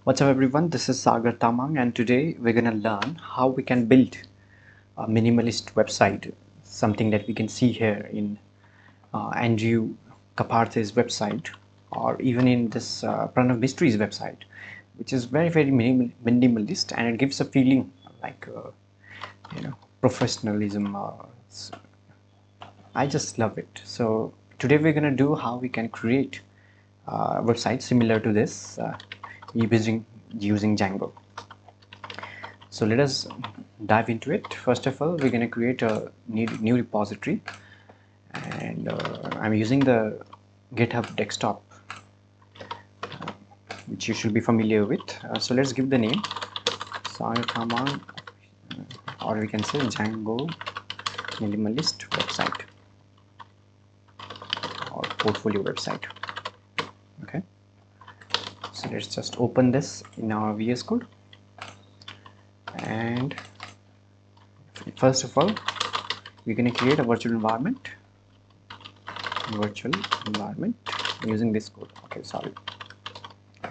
What's up everyone, this is Sagar Tamang and today we're gonna learn how we can build a minimalist website, something that we can see here in Andrew Kaparthe's website or even in this Pranav Mystery's website, which is very minimalist and it gives a feeling like professionalism. I just love it. So today we're gonna do how we can create a website similar to this using Django. So let us dive into it. First of all, we're going to create a new repository, and I'm using the GitHub desktop, which you should be familiar with. So let's give the name Sagar, or we can say Django Minimalist website or portfolio website. Okay. So let's just open this in our VS Code. And first of all, we're going to create a virtual environment using this code. Okay, sorry,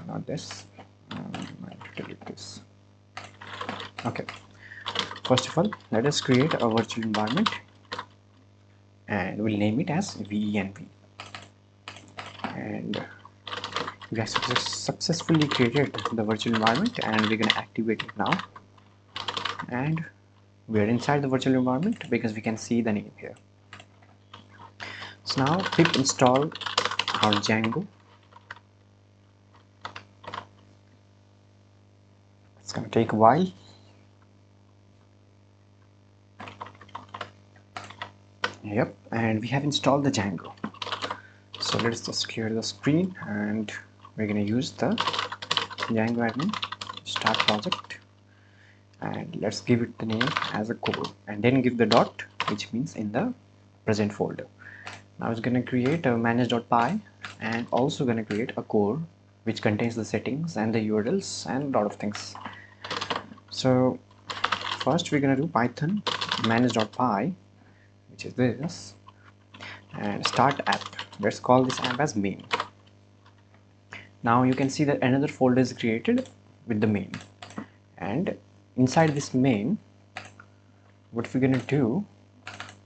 not this. I have to delete this. Okay, first of all, let us create a virtual environment and we'll name it as VENV. And we have successfully created the virtual environment and we're going to activate it now. And we are inside the virtual environment because we can see the name here. So now pip install our Django. It's going to take a while. Yep, and we have installed the Django. So let's just clear the screen and we're going to use the Django admin start project. And let's give it the name as a core and then give the dot, which means in the present folder. Now it's going to create a manage.py and also going to create a core which contains the settings and the URLs and a lot of things. So first we're going to do python manage.py, which is this, and start app. Let's call this app as main. Now you can see that another folder is created with the main, and inside this main, what we're going to do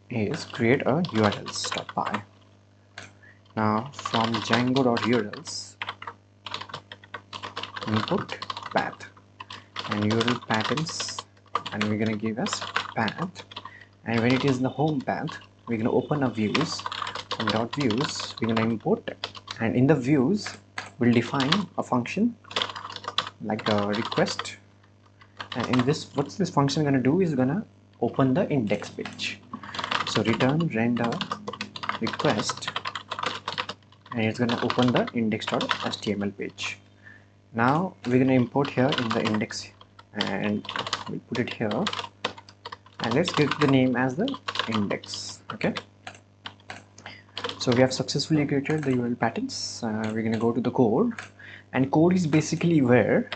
is create a urls.py. Now from django.urls, input path and URL patterns, and we're going to give us path. And when it is the home path, we're going to open a views. From dot views, we're going to import, and in the views, we'll define a function like a request. And in this, what's this function going to do is going to open the index page. So return render request, and it's going to open the index.html page. Now we're going to import here in the index and we'll put it here, and let's give the name as the index. Okay, so we have successfully created the URL patterns. We're going to go to the code, and code is basically where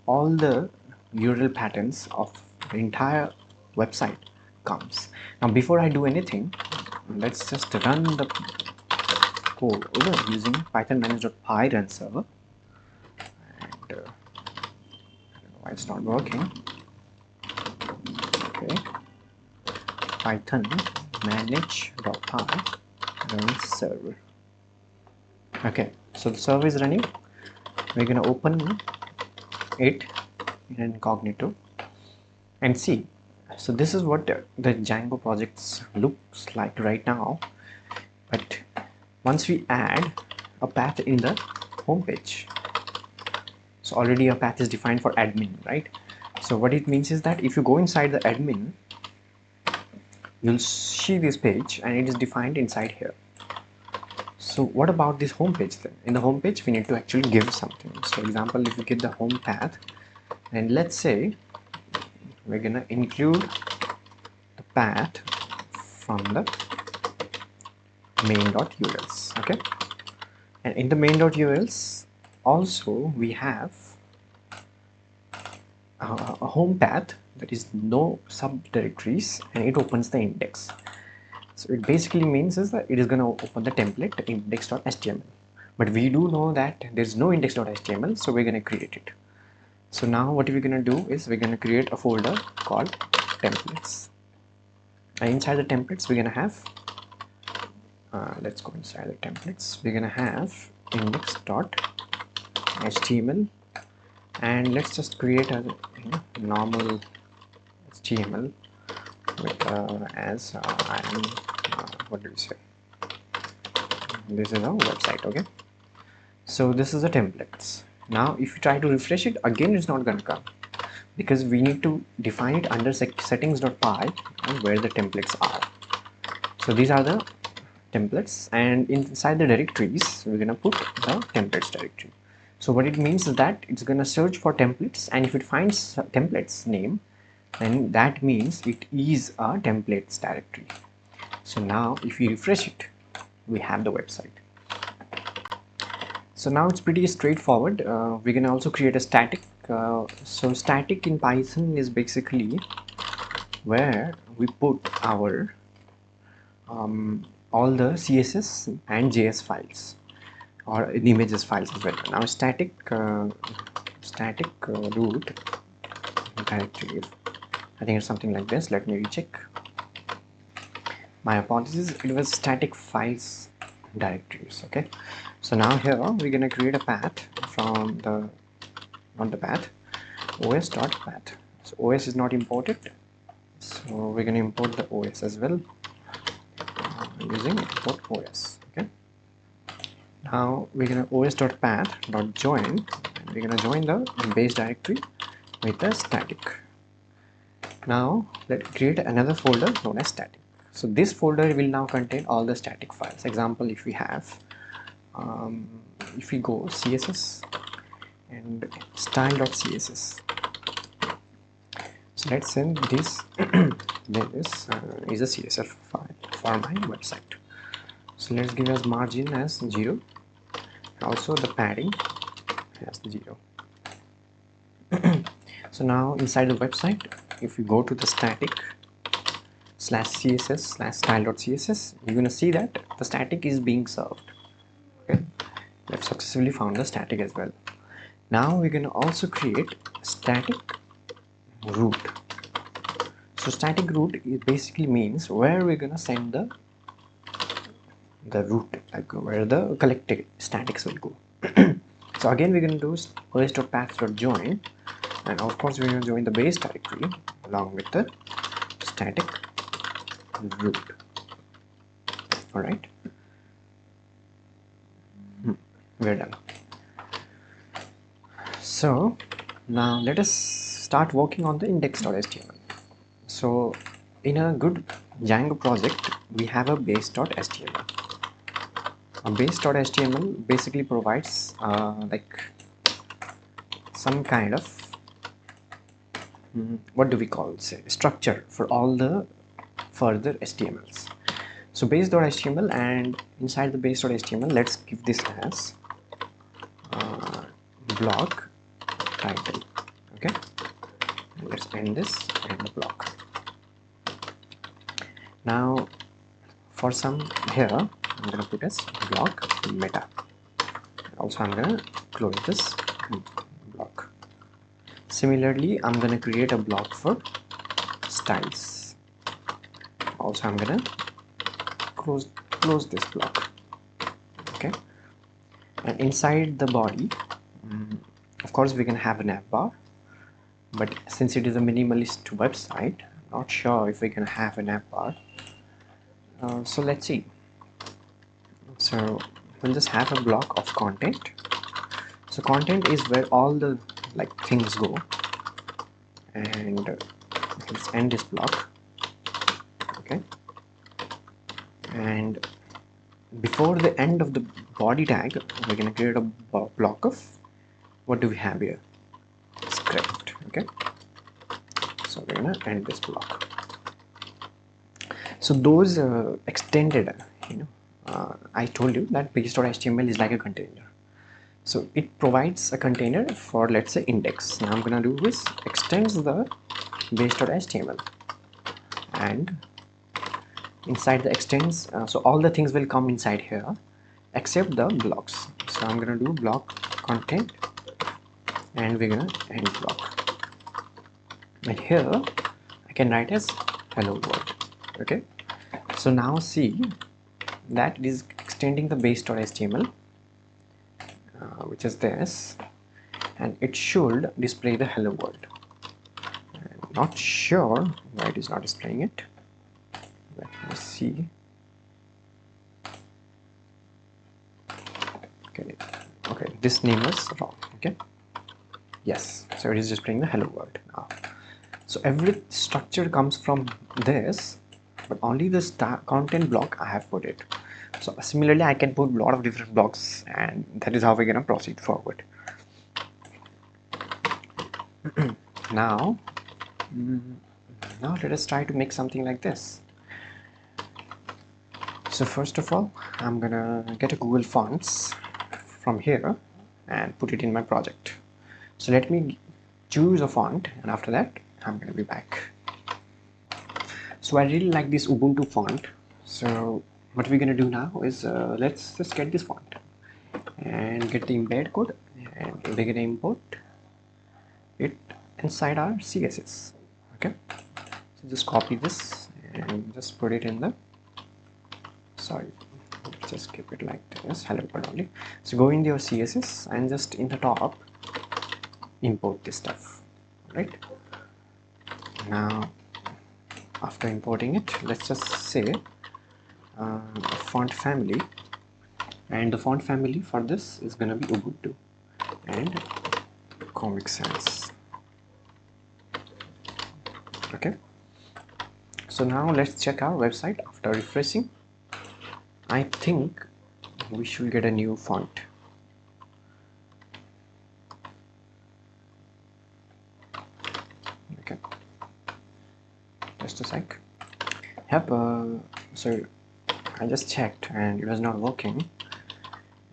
all the URL patterns of the entire website comes. Now before I do anything, let's just run the code over using python manage.py run server. And I don't know why it's not working. Okay, python manage.py run server. Okay, so the server is running. We're going to open it in incognito and see. So this is what the Django projects looks like right now, but once we add a path in the home page, so already a path is defined for admin, right? So what it means is that if you go inside the admin, you'll see this page and it is defined inside here. So what about this home page then? In the home page, we need to actually give something. So example, if we get the home path, and let's say we're gonna include the path from the main.urls. Okay, and in the main.urls also we have a home path that is no subdirectories, and it opens the index. So it basically means is that it is going to open the template index.html, but we do know that there's no index.html, so we're going to create it. So now what we're gonna do is we're gonna create a folder called templates, and inside the templates we're gonna have let's go inside the templates. We're gonna have index.html, and let's just create a normal HTML with as I am what do we say, this is our website. Okay, so this is the templates. Now if you try to refresh it again, it's not gonna come, because we need to define it under settings.py where the templates are. So these are the templates, and inside the directories we're gonna put the templates directory. So what it means is that it's gonna search for templates, and if it finds templates name, then that means it is a templates directory. So now if we refresh it, we have the website. So now it's pretty straightforward. We can also create a static. So static in Python is basically where we put our all the CSS and JS files, or images files as well. Now static root directory, I think it's something like this. Let me recheck. My apologies, it was static files directories. Okay, so now here we're gonna create a path from the, not the path, os.path. So os is not imported, so we're gonna import the os as well using import os. Okay, now we're gonna os.path.join, and we're gonna join the base directory with the static. Now let's create another folder known as static. So this folder will now contain all the static files. Example, if we have if we go css and style.css, so let's send this this is a CSS file for my website. So let's give as margin as 0, also the padding as 0. So now inside the website, if you go to the static /css/style.css, you're gonna see that the static is being served. Okay, we've successfully found the static as well. Now we're gonna also create static root. So static root is basically means where we're gonna send the root, like where the collected statics will go. So again we're gonna do os.path.join, and of course we're gonna join the base directory along with the static root. All right, we're done. So now let us start working on the index.html. So in a good Django project, we have a base.html. A base.html basically provides like some kind of what do we call it, say, structure for all the further HTMLs. So base.html, and inside the base.html, let's give this as block title. Okay, and let's end this and the block. Now for some here, I'm gonna put as block meta. Also I'm gonna close this block. Similarly, I'm gonna create a block for styles. Also I'm gonna close this block. Okay, and inside the body, of course we can have a nav bar, but since it is a minimalist website, I'm not sure if we can have a nav bar. So let's see. So we'll just have a block of content. So content is where all the like things go, and let's end this block. Okay, and before the end of the body tag, we're gonna create a block of, what do we have here, script. Okay, so we're gonna end this block. So those extended, I told you that base.html is like a container. So it provides a container for, let's say, index. Now I'm gonna do is extends the base.html, and inside the extends, so all the things will come inside here except the blocks. So I'm gonna do block content and we're gonna end block, and here I can write as hello world. Okay, so now see that it is extending the base.html, which is this, and it should display the hello world. I'm not sure why it is not displaying it. Let me see. Okay, this name is wrong. Okay, yes, so it is displaying the hello world now. So every structure comes from this, but only this content block I have put it. So similarly I can put a lot of different blocks, and that is how we're gonna proceed forward. now let us try to make something like this. So first of all, I'm gonna get a Google Fonts from here and put it in my project. So let me choose a font, and after that I'm gonna be back. So I really like this Ubuntu font. So what we're gonna do now is let's just get this font and get the embed code, and we're gonna import it inside our CSS. Okay, so just copy this and just put it in the, sorry, just keep it like this, hello world only. So go in your CSS and just in the top import this stuff. Right now, after importing it, let's just say font family, and the font family for this is gonna be Ubuntu and Comic Sans. Okay, so now let's check our website. After refreshing, I think we should get a new font. Okay, just a sec. Yep, so I just checked and it was not working,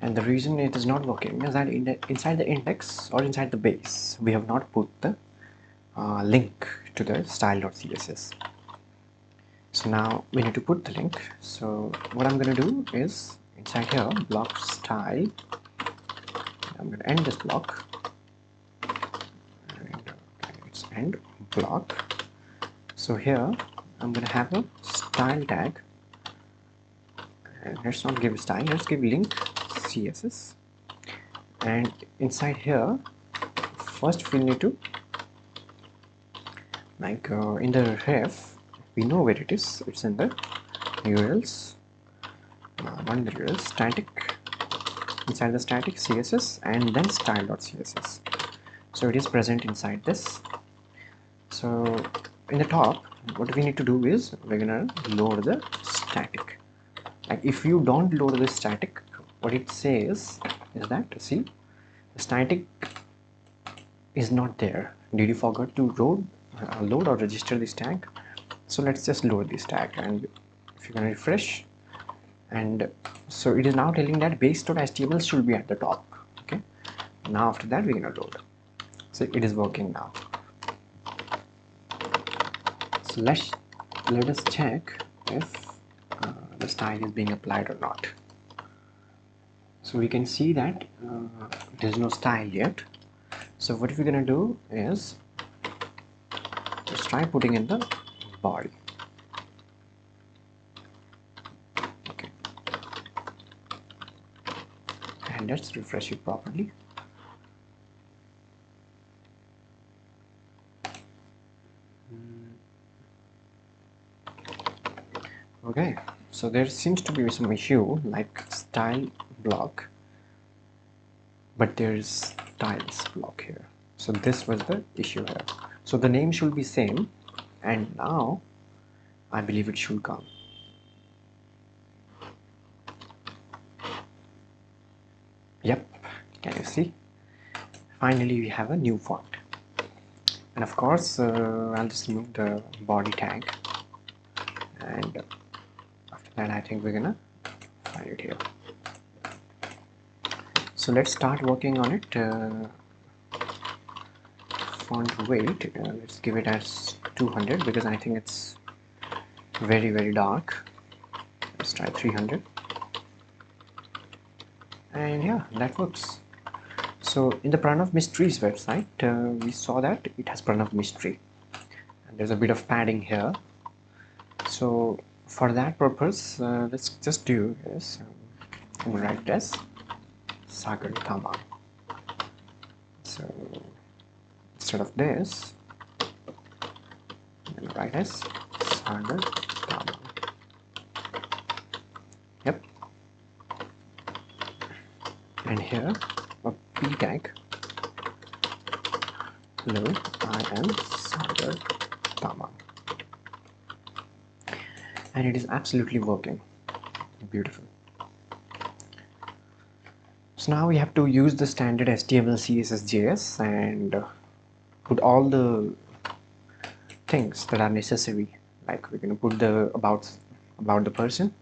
and the reason it is not working is that inside the index or inside the base we have not put the link to the style.css. So now we need to put the link. So what I'm going to do is inside here block style, I'm going to end this block, and it's end block. So here I'm going to have a style tag, and let's not give style, let's give link CSS, and inside here first we need to, like in the ref, we know where it is, it's in the URLs, not in the URLs, static, inside the static CSS and then style.css. So it is present inside this. So in the top, what we need to do is we're gonna load the static. Like if you don't load the static, what it says is that, see, the static is not there. Did you forget to load or register this tag? So let's just load this tag, and if you're gonna refresh, and so it is now telling that base.html should be at the top. Okay, now after that we're gonna load. So it is working now. So let us check if the style is being applied or not. So we can see that there's no style yet. So what we're gonna do is just try putting in the body. Okay, and let's refresh it properly. Okay, so there seems to be some issue like style block, but there's styles block here. So this was the issue here. So the name should be same, and now I believe it should come. Yep, can you see? Finally we have a new font. And of course I'll just remove the body tag, and after that I think we're gonna find it here. So let's start working on it. Font weight, let's give it as 200 because I think it's very dark. Let's try 300, and yeah, that works. So in the Pranav Mysteries website, we saw that it has Pranav Mystery, and there's a bit of padding here. So for that purpose, let's just do this. I'm gonna write this Sagar Tama. So instead of this, I'm gonna write this Sagar Tama. Yep. And here a p tag. Hello, I am Sagar Tama. And it is absolutely working. Beautiful. So now we have to use the standard HTML, CSS, JS and put all the things that are necessary. Like we're gonna put the about the person,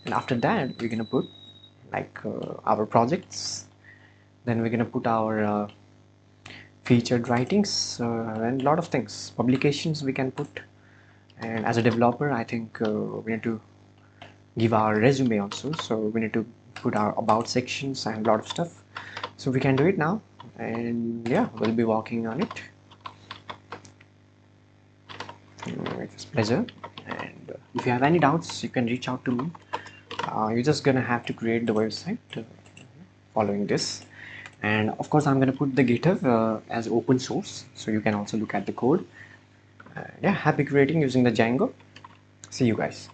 and after that we're gonna put like our projects. Then we're gonna put our featured writings and a lot of things. Publications we can put, and as a developer, I think we need to give our resume also. So we need to put our about sections and a lot of stuff. So we can do it now, and yeah, we'll be working on it. It's a pleasure, and if you have any doubts, you can reach out to me. You're just gonna have to create the website following this, and of course I'm gonna put the GitHub as open source, so you can also look at the code. Yeah, happy creating using the Django. See you guys.